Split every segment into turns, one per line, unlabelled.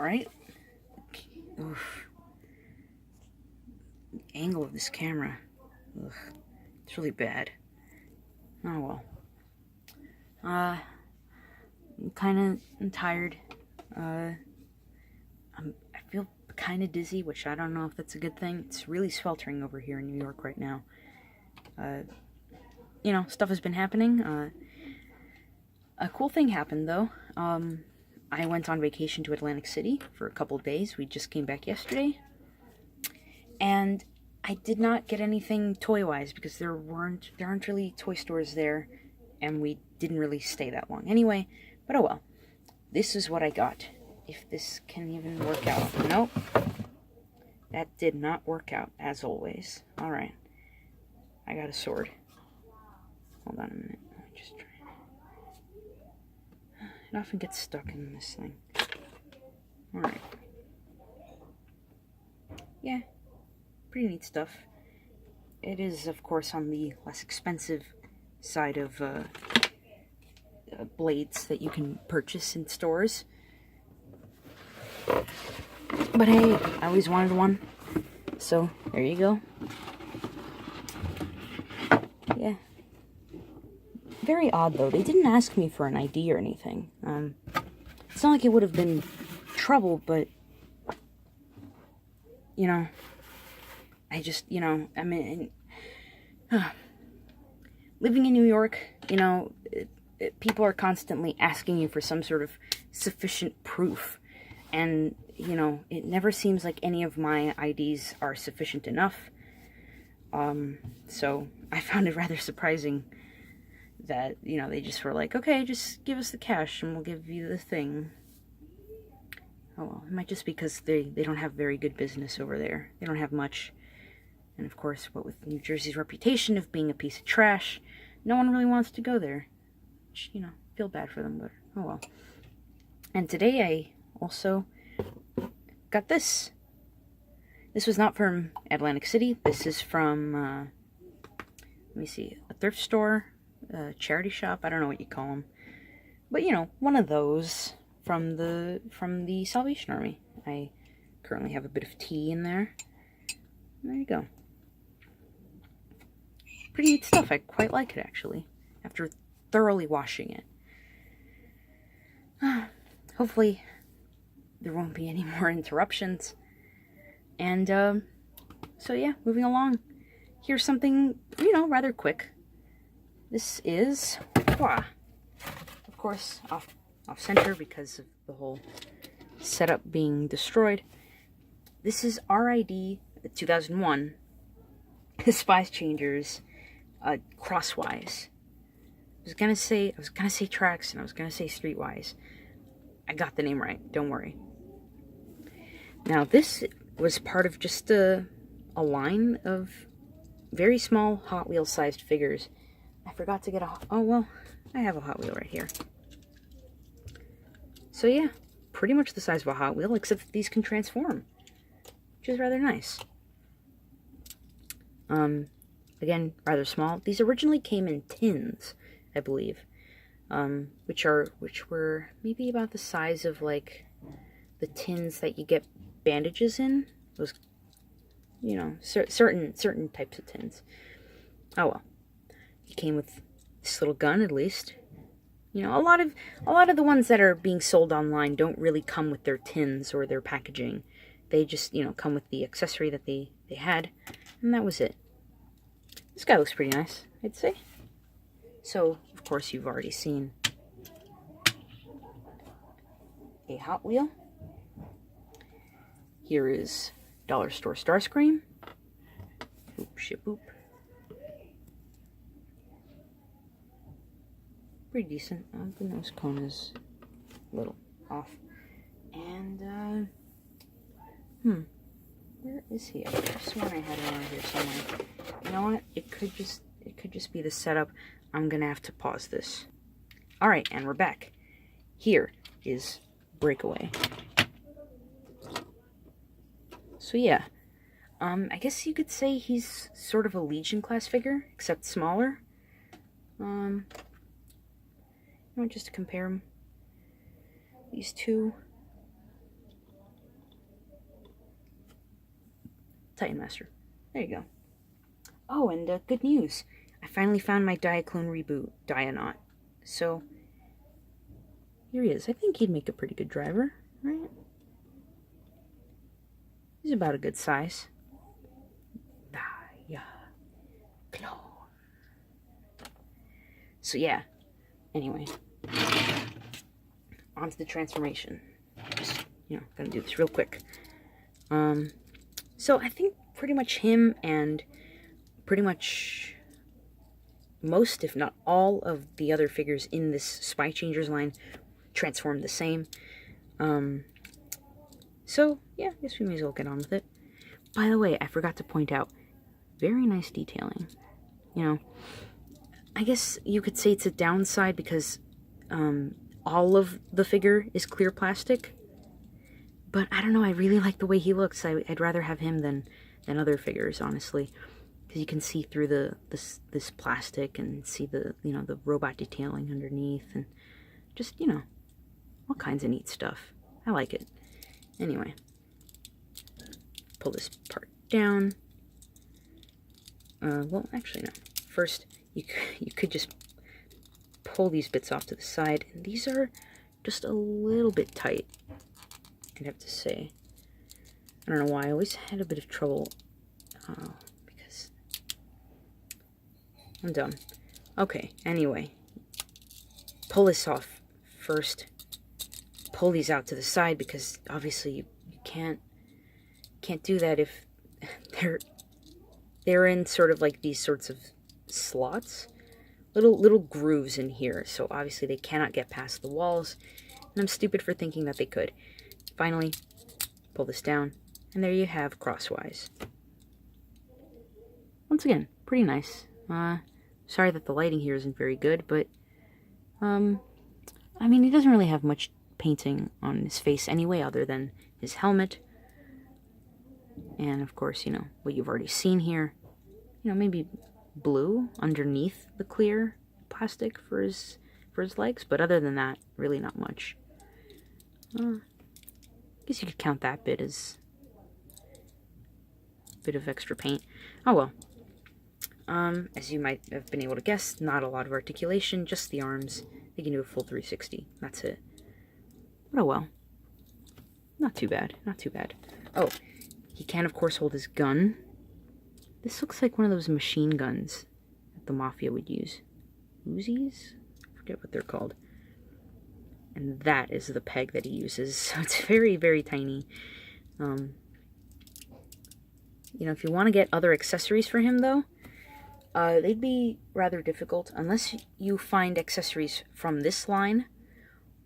Alright. Oof. The angle of this camera. Ugh. It's really bad. Oh well. I'm kind of tired. I feel kind of dizzy, which I don't know if that's a good thing. It's really sweltering over here in New York right now. You know, stuff has been happening. A cool thing happened, though. I went on vacation to Atlantic City for a couple of days. We just came back yesterday. And I did not get anything toy-wise because there aren't really toy stores there, and we didn't really stay that long anyway. But oh well. This is what I got. If this can even work out. Nope. That did not work out, as always. Alright. I got a sword. Hold on a minute. Let me just try. It often gets stuck in this thing. Alright. Yeah. Pretty neat stuff. It is, of course, on the less expensive side of blades that you can purchase in stores. But hey, I always wanted one. So, there you go. Yeah. Very odd, though. They didn't ask me for an ID or anything. It's not like it would have been trouble, but, you know, I just, you know, I mean, living in New York, you know, people are constantly asking you for some sort of sufficient proof. And, you know, it never seems like any of my IDs are sufficient enough. So I found it rather surprising that, you know, they just were like, okay, just give us the cash and we'll give you the thing. Oh, well, it might just be because they don't have very good business over there. They don't have much. And of course, what with New Jersey's reputation of being a piece of trash, no one really wants to go there. Which, you know, feel bad for them, but oh well. And today I also got this. This was not from Atlantic City. This is from, let me see, a thrift store, a charity shop. I don't know what you call them. But, you know, one of those from the Salvation Army. I currently have a bit of tea in there. There you go. Pretty neat stuff. I quite like it, actually, after thoroughly washing it. Hopefully there won't be any more interruptions. And, so yeah, moving along. Here's something, you know, rather quick. This is, of course, off center because of the whole setup being destroyed. This is RID 2001 Spychangers Crosswise. I was gonna say tracks and I was gonna say streetwise. I got the name right, don't worry. Now this was part of just a line of very small Hot Wheels sized figures. I forgot to get oh well, I have a Hot Wheel right here. So yeah, pretty much the size of a Hot Wheel, except that these can transform, which is rather nice. Again, rather small. These originally came in tins, I believe, which were maybe about the size of like the tins that you get bandages in. Those, you know, certain types of tins. Oh well, it came with this little gun at least. You know, a lot of the ones that are being sold online don't really come with their tins or their packaging. They just, you know, come with the accessory that they had, and that was it. This guy looks pretty nice, I'd say. So, of course, you've already seen a Hot Wheel. Here is Dollar Store Starscream. Boop, ship, boop. Pretty decent. The nose cone is a little off. And, where is he? I swear I had him around here somewhere. You know what? It could just be the setup. I'm gonna have to pause this. Alright, and we're back. Here is Breakaway. So yeah. I guess you could say he's sort of a Legion class figure, except smaller. You know, just to compare them. These two. Titan Master. There you go. Oh, and good news. I finally found my Diaclone reboot, Dianaut. So, here he is. I think he'd make a pretty good driver, right? He's about a good size. Diaclone. So yeah, anyway. On to the transformation. Just, gonna do this real quick. So I think pretty much him and pretty much most, if not all, of the other figures in this Spychangers line transform the same. So yeah, I guess we may as well get on with it. By the way, I forgot to point out, very nice detailing. I guess you could say it's a downside because all of the figure is clear plastic. But I don't know, I really like the way he looks. I'd rather have him than other figures, honestly. Because you can see through this plastic and see the robot detailing underneath and just, all kinds of neat stuff. I like it. Anyway, pull this part down. Well, actually, no. First, you could just pull these bits off to the side. And these are just a little bit tight, I'd have to say. I don't know why. I always had a bit of trouble. Because I'm dumb. Okay, anyway. Pull this off first. Pull these out to the side because obviously you can't do that if they're in sort of like these sorts of slots. Little grooves in here, so obviously they cannot get past the walls. And I'm stupid for thinking that they could. Finally, pull this down, and there you have Crosswise. Once again, pretty nice. Sorry that the lighting here isn't very good, but I mean, he doesn't really have much painting on his face anyway, other than his helmet. And of course, what you've already seen here. Maybe blue underneath the clear plastic for his legs, but other than that, really not much. I guess you could count that bit as a bit of extra paint. Oh well. As you might have been able to guess, not a lot of articulation, just the arms. They can do a full 360. That's it. But oh well. Not too bad. Not too bad. Oh, he can of course hold his gun. This looks like one of those machine guns that the Mafia would use. Uzis? I forget what they're called. And that is the peg that he uses. So it's very, very tiny. If you want to get other accessories for him, though, they'd be rather difficult unless you find accessories from this line.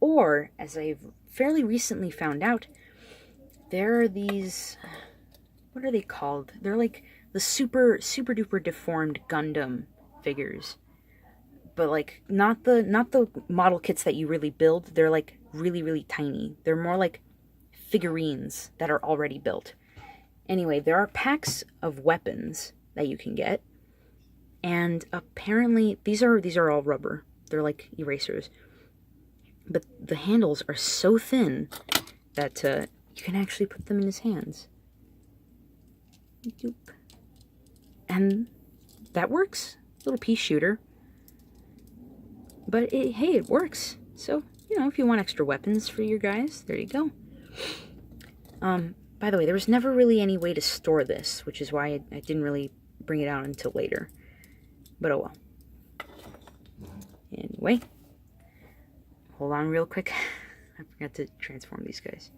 Or, as I've fairly recently found out, there are these... What are they called? They're like the super duper deformed Gundam figures. But like not the model kits that you really build. They're like really, really tiny. They're more like figurines that are already built. Anyway, there are packs of weapons that you can get. And apparently these are all rubber. They're like erasers. But the handles are so thin that you can actually put them in his hands. Doop. And that works. Little pea shooter. But hey, it works. So, if you want extra weapons for your guys, there you go. By the way, there was never really any way to store this, which is why I didn't really bring it out until later. But oh well. Anyway. Hold on real quick. I forgot to transform these guys.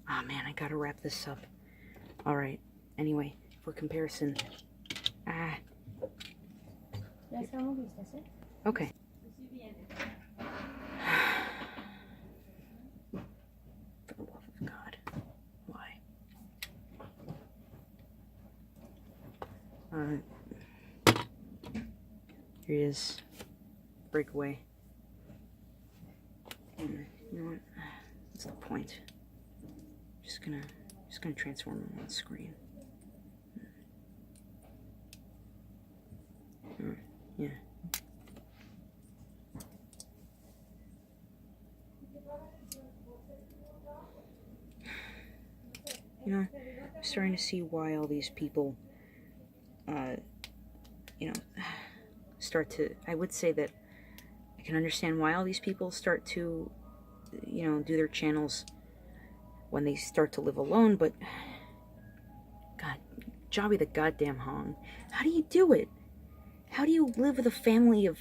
Oh man, I gotta wrap this up. Alright, anyway, for comparison. Okay. For the love of God. Why? Here he is. Breakaway. You know what? What's the point? Just gonna transform him on screen. Yeah. starting to see why all these people, you know, start to, I would say that I can understand why all these people start to, you know, do their channels when they start to live alone, but God, Jobby the goddamn Hong, how do you do it? How do you live with a family of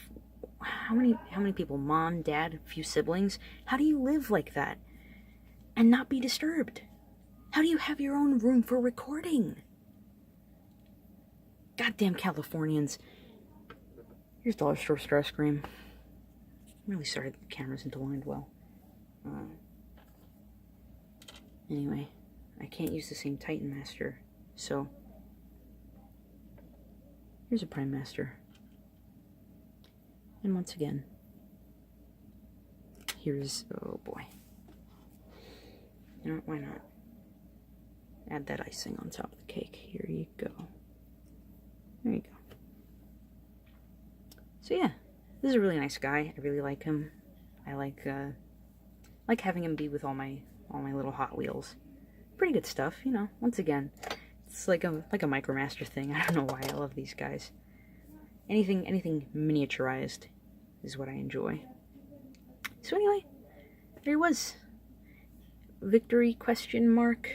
how many people? Mom, dad, a few siblings? How do you live like that and not be disturbed? How do you have your own room for recording? Goddamn Californians. Here's dollar store stress cream. I'm really sorry that the camera's isn't aligned well. Anyway, I can't use the same Titan Master, so here's a Prime Master. And once again, here's, oh boy. You know what, why not? Add that icing on top of the cake. Here you go. There you go. So yeah, this is a really nice guy. I really like him. I like having him be with all my little Hot Wheels. Pretty good stuff, you know. Once again, it's like a Micromaster thing. I don't know why I love these guys. Anything miniaturized is what I enjoy. So anyway, there he was. Victory question mark.